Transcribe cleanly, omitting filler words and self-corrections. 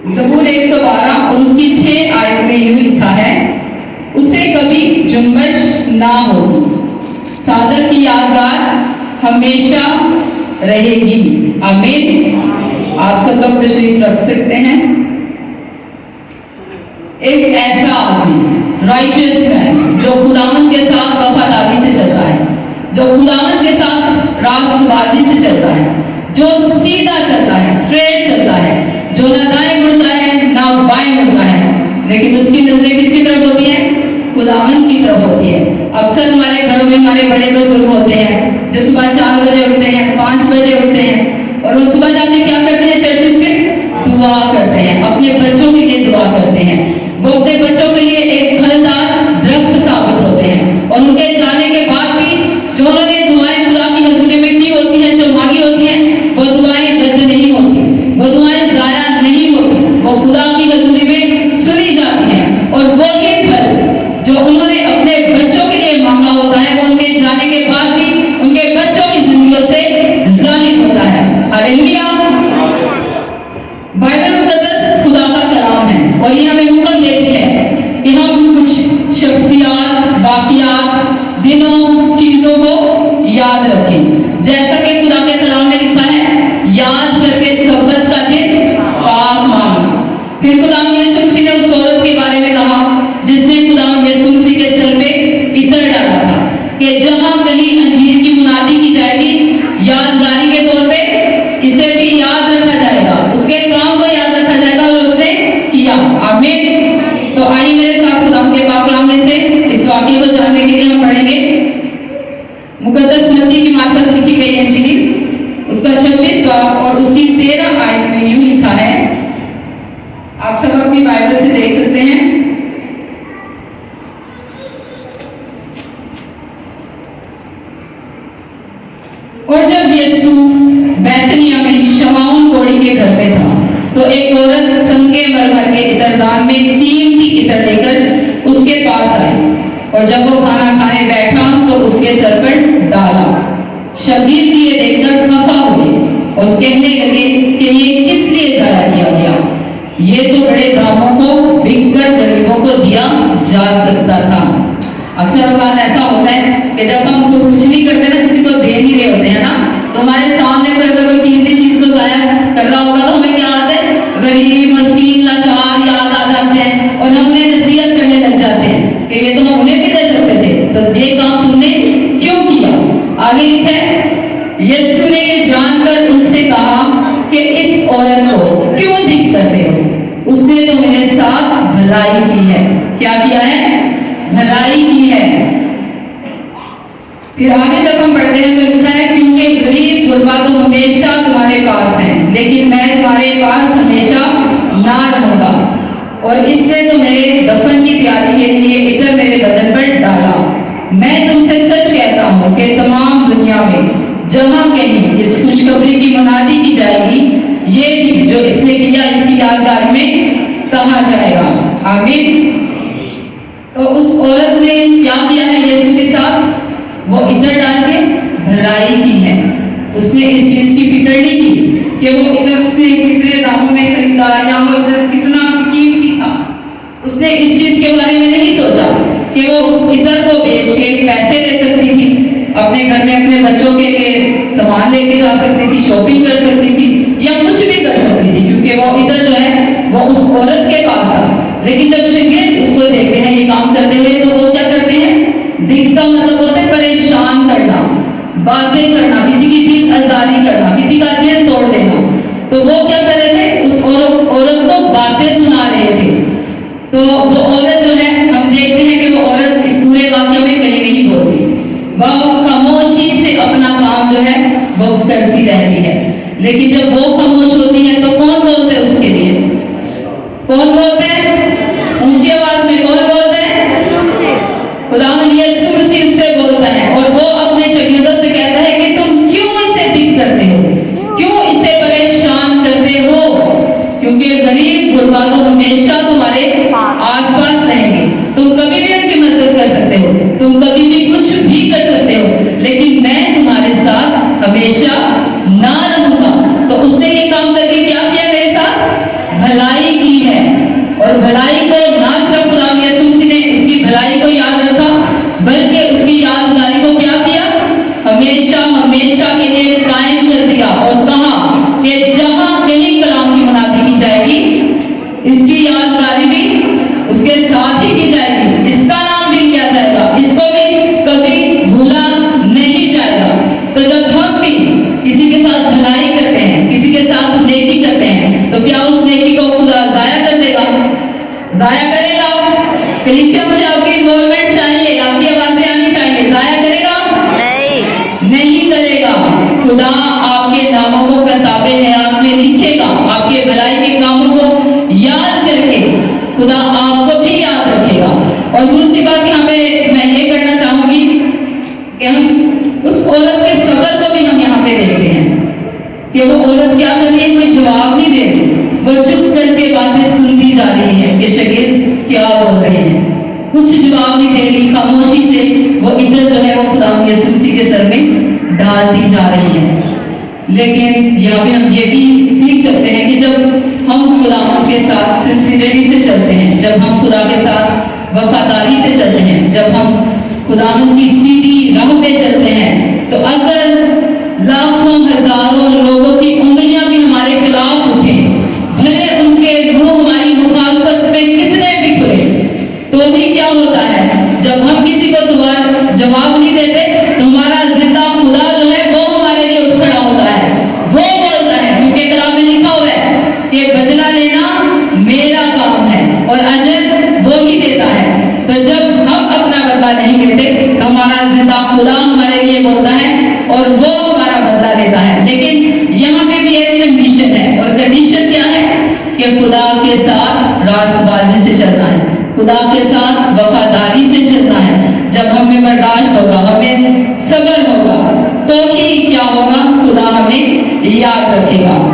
ज़बूर 112 और उसकी 6 आयत में यूं लिखा है, उसे कभी जुम्बश ना होगी, सादक की यादगार हमेशा रहेगी। आमीन। आप सब लोग तशरीफ रख सकते हैं। एक ऐसा आदमी, राइचियस मैन, जो खुदावंद के साथ वफादारी से चलता है, जो खुदावंद के साथ रास्तबाजी से चलता है, जो सीधा चलता है, स्ट्रेट चलता है, जो ना दाएं मुड़ता है ना बाएं मुड़ता है, लेकिन उसकी नजरें किसकी तरफ होती है? खुदावंद की तरफ होती है। अक्सर हमारे घरों में हमारे बड़े बुजुर्ग होते हैं जो सुबह 4 बजे उठते हैं, 5 बजे उठते हैं, और वो सुबह जाके क्या करते हैं? चर्चिस में दुआ करते हैं, अपने बच्चों के लिए दुआ करते हैं। वो अपने बच्चों के लिए एक फलदार दरख्त साबित होते हैं, और उनके जाने के बाद भी जो उन्होंने दुआएं खुदा की हजूरी में की होती हैं, जो मांगी होती हैं, वो दुआएं रद्द नहीं होती, वो दुआएं जाया नहीं होती, वो खुदा की हजूरी में सुनी जाती हैं। और वो ये फल जो उन्होंने अपने बच्चों के लिए मांगा होता है, वो उनके जाने के बाद भी उनके बच्चों की जिंदगियों से जाहिर होता है। हालेलुया। बाइबल मुकद्दस खुदा का कलाम है, और ये हमें हुक्म देती है कि हम कुछ शख्सियात, वाक़ियात, दिनों, चीजों को याद रखें। जैसा कि खुदा के कलाम में लिखा है, याद करके सब्बत का दिन पाक मानो। फिर खुदा यीशु मसीह ने उस औरत के बारे में कहा जिसने खुदा यीशु मसीह के सर पे इत्र डाला था, कि जहां कहीं अंजीर की मुनादी की जाएगी, यादगारी के तौर पे इसे भी याद रखा जाएगा, उसके काम को याद रखा जाएगा, और उसने किया। आमीन। तो आइए मेरे साथ खुदा के पाक कलाम में से इस वाक्य को जानने के लिए हम पढ़ेंगे मुकद्दस मत्ती की मार्फत लिखी गई इंजील, उसका 26 बाब और उसकी 13 आयत में यूं लिखा है। आप सब अपनी बाइबल से देख सकते हैं। और जब यीशु बैतनिया में शमाउन कोढ़ी के घर पे था, तो एक औरत संगे मरमर के इत्रदान में कीमती इत्र लेकर उसके पास आई, और जब वो खाना खाने बैठा तो उसके सर पर डाला। शागिर्द ये देखकर खफा हुए और कहने लगे कि ये किस लिए जाया किया गया? ये तो बड़े दामों को बिककर गरीबों को दिया जा सकता था। अक्सर औकात ऐसा होता है कि जब हम कुछ नहीं करते ना, किसी को दे नहीं रहे होते हैं ना, तो हमारे सामने कोई अगर कोई कीमती चीज को जाया कर रहा होगा तो हमें क्या आता है? गरीब, मस्कीन, लाचार याद आ जाते हैं, और हम उन्हें नसीहत करने लग जाते हैं कि ये तो हम उन्हें भी दे सकते थे, तो ये काम तुमने क्यों किया? आगे लिखा है, यीशु ने ये जानकर उनसे कहा कि इस औरत को क्यों धिक् करते हो? उसने तो मेरे साथ भलाई की है। क्या किया है? भलाई की है। फिर आगे जब हम पढ़ते हैं तो लिखा है, क्योंकि गरीब गुरबा तो हमेशा तुम्हारे पास हैं, लेकिन मैं तुम्हारे पास हमेशा ना रहूंगा, और इसने तो मेरे दफन की तैयारी के लिए इत्र मेरे बदन पर डाला। मैं तुमसे सच कहता हूँ कि तमाम दुनिया में जहां कहीं इस खुशखबरी की मुनादी की जाएगी, ये भी जो इसने किया इसकी यादगार में कहा जाएगा। आमीन। तो उस औरत ने क्या किया है यीशु के साथ? वो इत्र डाल के भलाई की है। उसने इस चीज की फिक्र नहीं की कि वो इत्र उसने कितने दामों में खरीदा या वो इत्र कितना कीमती था। उसने इस चीज के बारे में नहीं सोचा कि वो उस इत्र को बेच के पैसे दे सकती थी, अपने घर में अपने बच्चों के लिए सामान लेके जा सकती थी, शॉपिंग कर सकती थी, या कुछ भी कर सकती थी, क्योंकि वो इत्र जो है वो उस औरत के पास था। लेकिन जब शागिर्द उसको देखते हैं ये काम करते हुए, तो वो क्या करते हैं? दिल का मतलब होता है परेशान करना, बातें करना, किसी की दिल आजारी करना, किसी का दिल तोड़ देना। तो वो क्या कर रहे थे? उस औरत को बातें सुना रहे थे। तो वो औरत जो है, हम देखते हैं कि वो औरत इस पूरे वाक्य में कहीं नहीं बोलती, वह खामोशी से अपना काम जो है वो करती रहती है। लेकिन जब वो खामोश होती है तो कौन बोलते हैं उसके लिए? कौन बोलते हैं? ऊंची आवाज में कौन बोलते हैं? खुदावंद यीशु मसीह से बोलता है, और वो अपने शागिर्दों से कहता है कि तुम क्यों इसे धिक् करते हो, क्यों इसे परेशान करते हो? क्योंकि गरीब गुरबा तो हमेशा तुम्हारे आसपास रहेंगे, तुम कभी भी उनकी मदद कर सकते हो, तुम कभी भी कुछ भी कर सकते हो, लेकिन मैं तुम्हारे साथ हमेशा ना रहूंगा। तो उसने ये काम करके क्या किया? मेरे साथ भलाई اور بھلائی کو نہ صرف خدا یسوع مسیح نے اس کی بھلائی کو یاد رکھا بلکہ اس کی یادگاری کو کیا کیا؟ ہمیشہ ہمیشہ کے لیے قائم کر دیا اور کہا کہ جہاں کہیں کلام کی منادی کی جائے گی اس کی یادگاری بھی اس کے ساتھ ہی کی جائے گی، اس کا نام بھی لیا جائے گا، اس کو بھی کبھی بھولا نہیں جائے گا۔ تو جب ہم بھی کسی کے ساتھ بھلائی کرتے ہیں، کسی کے ساتھ نیکی کرتے ہیں، تو کیا اس نیکی کو خدا ضائع کر دے گا؟ ضائع کرے گا؟ کلیسیا مجھے آپ کی انوالومنٹ چاہیے، آپ کی آوازیں آنی چاہیے، ضائع کرے گا؟ نہیں کرے گا۔ خدا آپ کے ناموں کو کتاب حیات میں لکھے گا، آپ کے بھلائی کے کاموں کو یاد کر کے خدا آپ کو بھی یاد رکھے گا۔ اور دوسری بات یہاں پہ میں یہ کرنا چاہوں گی کہ ہم اس عورت کے صبر کو بھی ہم یہاں پہ دیکھتے ہیں کہ وہ عورت کیا کر رہی ہے، کوئی جواب نہیں دے رہی، وہ چپ کر کے باتیں سنتی جا رہی ہے کہ شاگرد کیا بول رہے ہیں، کچھ جواب نہیں دے رہی، خاموشی سے وہ عزت جو ہے وہ خدا یسوع مسیح کے سر میں ڈالتی جا رہی ہے۔ لیکن یہاں پہ ہم یہ بھی سیکھ سکتے ہیں کہ جب ہم خدا کے ساتھ سنسیریٹی سے چلتے ہیں، جب ہم خدا کے ساتھ وفاداری سے چلتے ہیں، جب ہم خدا کی سیدھی راہ پہ چلتے ہیں، تو اگر لاکھوں ہزاروں لوگوں کی انگلیاں بھی ہمارے خلاف اٹھیں، بھلے ان کے منہ ہماری مخالفت میں کتنے بھی کھلے، تو بھی کیا ہوتا ہے جب ہم کسی کو دوبارہ جواب نہیں دیتے تو ہمارا زندہ خدا جو ہے وہ ہمارے لیے اٹھ کھڑا ہوتا ہے، وہ بولتا ہے، کیونکہ کلام میں لکھا ہوا ہے کہ بدلہ لینا میرا کام ہے اور اجر وہ ہی دیتا ہے۔ تو جب ہم اپنا بدلہ نہیں لیتے تو ہمارا زندہ خدا ہمارے لیے بولتا ہے اور وہ ہمارا بدلہ لیتا ہے۔ لیکن یہاں پہ بھی ایک کنڈیشن ہے، اور کنڈیشن کیا ہے کہ خدا کے ساتھ راست بازی سے چلنا ہے، خدا کے ساتھ وفاداری سے چلنا ہے۔ جب ہمیں برداشت ہوگا، ہمیں صبر ہوگا، تو ہی کیا ہوگا؟ خدا ہمیں یاد رکھے گا۔